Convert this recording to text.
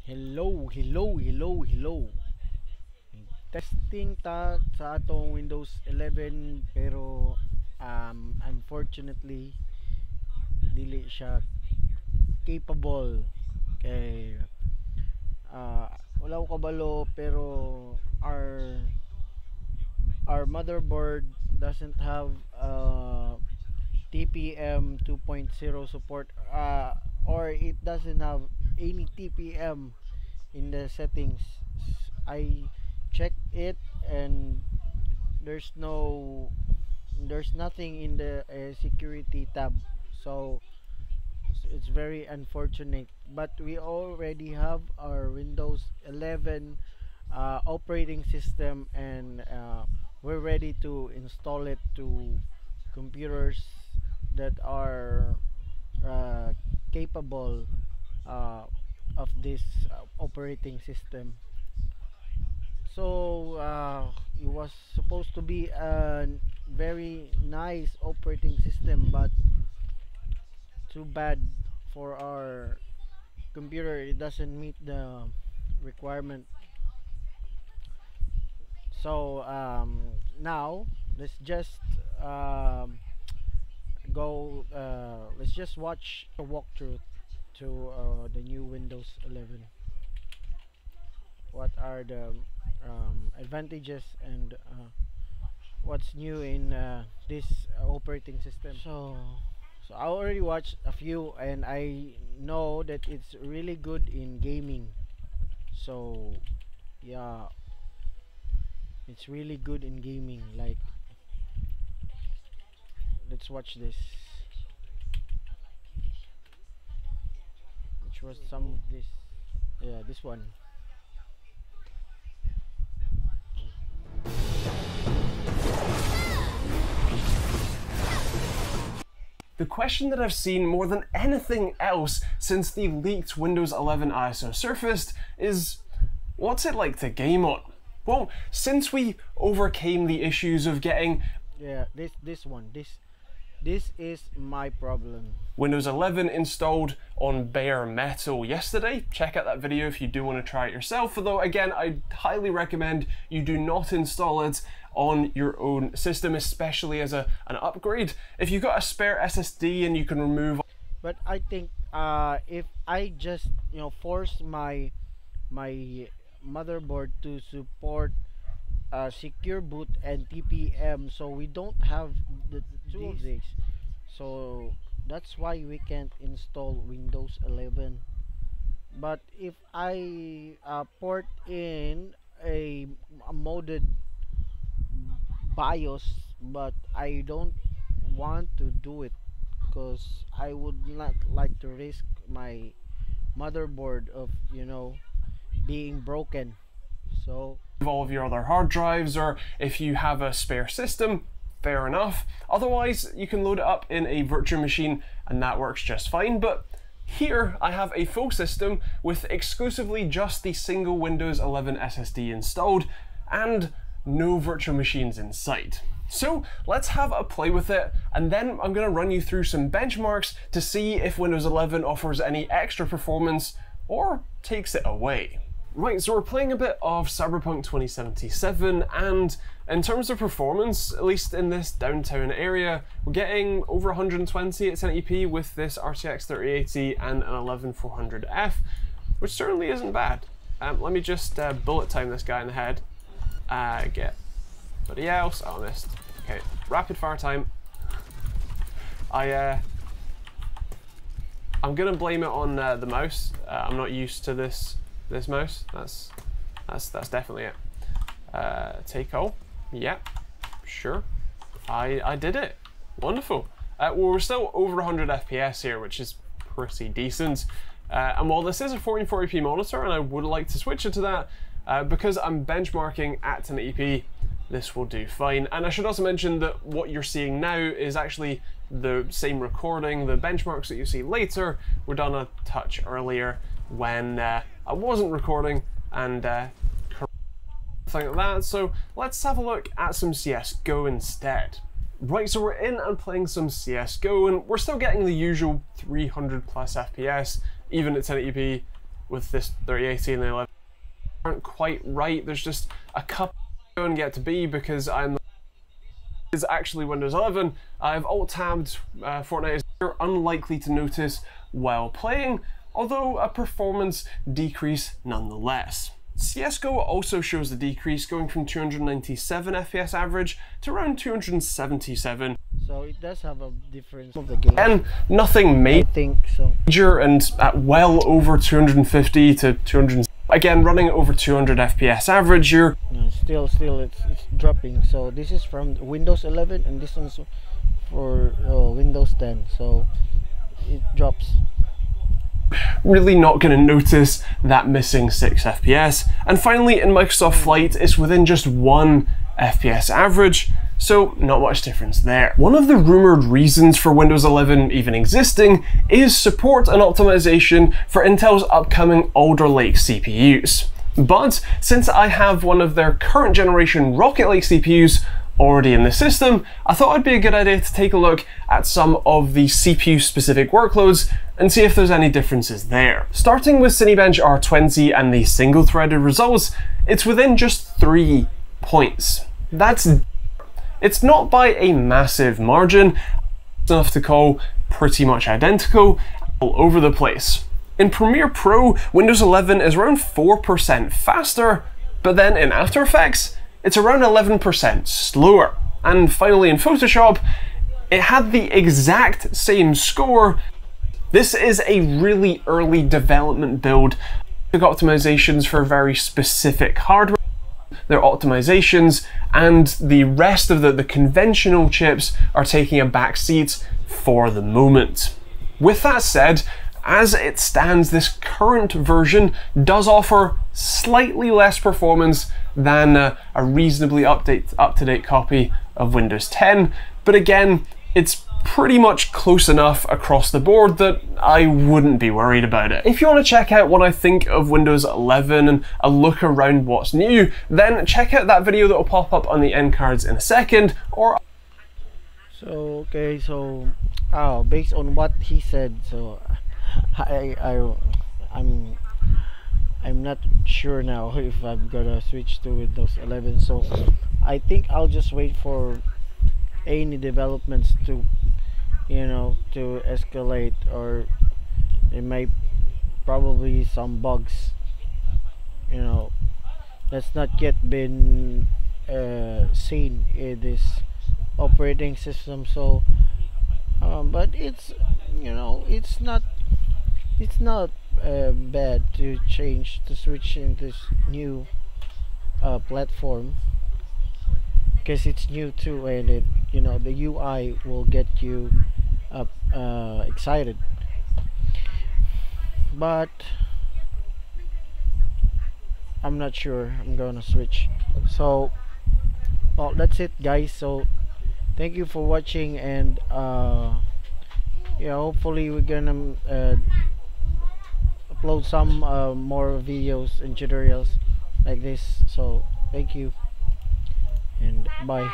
Hello. Testing ta sa atong Windows 11 pero unfortunately dili siya capable kay wala ko kabalo pero our our motherboard doesn't have TPM 2.0 support or it doesn't have any TPM in the settings. I checked it and there's no there's nothing in the security tab, so it's very unfortunate, but we already have our Windows 11 operating system, and we're ready to install it to computers that are capable uh, of this operating system. So it was supposed to be a very nice operating system, but too bad for our computer it doesn't meet the requirement. So now let's just um, let's just watch a walkthrough to the new Windows 11. What are the advantages and what's new in this operating system? So I already watched a few and I know that it's really good in gaming. So yeah, it's really good in gaming. Like, let's watch this. Which was some of this. Yeah, this one. The question that I've seen more than anything else since the leaked Windows 11 ISO surfaced is, what's it like to game on? Well, since we overcame the issues of getting this is my problem. Windows 11 installed on bare metal yesterday. Check out that video if you do want to try it yourself, although again, I highly recommend you do not install it on your own system, especially as an upgrade. If you've got a spare SSD and you can remove. But I think if I just force my motherboard to support secure boot and TPM, so we don't have the two of these, so that's why we can't install Windows 11. But if I port in a modded BIOS, but I don't want to do it because I would not like to risk my motherboard of being broken. So all of your other hard drives, or if you have a spare system, fair enough. Otherwise, you can load it up in a virtual machine and that works just fine. But here I have a full system with exclusively just the single Windows 11 SSD installed and no virtual machines in sight. So let's have a play with it, and then I'm going to run you through some benchmarks to see if Windows 11 offers any extra performance or takes it away. Right, so we're playing a bit of Cyberpunk 2077, and in terms of performance, at least in this downtown area, we're getting over 120 at 1080p with this RTX 3080 and an 11400F, which certainly isn't bad. Let me just bullet time this guy in the head. Get anybody else? Oh, I missed. Okay, rapid fire time. I'm gonna blame it on the mouse. I'm not used to this mouse. That's definitely it. Take all. Yeah, sure. I did it. Wonderful. Well, we're still over 100 FPS here, which is pretty decent. And while this is a 1440p monitor, and I would like to switch it to that, because I'm benchmarking at 1080p, this will do fine. And I should also mention that what you're seeing now is actually the same recording. The benchmarks that you see later were done a touch earlier when I wasn't recording and thing like that. So let's have a look at some CSGO instead. Right, so we're in and playing some CSGO, and we're still getting the usual 300 plus FPS, even at 1080p. with this 3080 and the 11 aren't quite right. There's just a couple I don't get to be because is actually Windows 11. I've alt-tabbed Fortnite is you're unlikely to notice while playing, although a performance decrease nonetheless. CSGO also shows the decrease, going from 297 FPS average to around 277. So it does have a difference of the game. And nothing I think so. major, and at well over 250 to 200. Again, running over 200 FPS average, you're No, still it's dropping. So this is from Windows 11 and this one's for Windows 10. So it drops. really not going to notice that missing 6 FPS. And finally, in Microsoft Flight, it's within just 1 FPS average, so not much difference there. One of the rumored reasons for Windows 11 even existing is support and optimization for Intel's upcoming Alder Lake CPUs. But since I have one of their current generation Rocket Lake CPUs already in the system, I thought it'd be a good idea to take a look at some of the CPU specific workloads and see if there's any differences there. Starting with Cinebench R20 and the single threaded results, it's within just 3 points. It's not by a massive margin, it's enough to call pretty much identical all over the place. In Premiere Pro, Windows 11 is around 4% faster, but then in After Effects, it's around 11% slower. And finally in Photoshop, it had the exact same score. This is a really early development build. Took optimizations for very specific hardware, their optimizations, and the rest of the conventional chips are taking a back seat for the moment. With that said, as it stands, this current version does offer slightly less performance than a reasonably up-to-date copy of Windows 10, but again, it's pretty much close enough across the board that I wouldn't be worried about it. If you want to check out what I think of Windows 11 and a look around what's new, then check out that video that will pop up on the end cards in a second, or So okay, so based on what he said, so I'm not sure now if I'm gonna switch to Windows 11. So I think I'll just wait for any developments to to escalate, or it might probably some bugs that's not yet been seen in this operating system. So but it's it's not bad to switch in this new platform, because it's new too, and it the UI will get you excited. But I'm not sure I'm gonna switch. So well, that's it guys. So thank you for watching, and yeah, hopefully we're gonna upload some more videos and tutorials like this. So thank you and bye.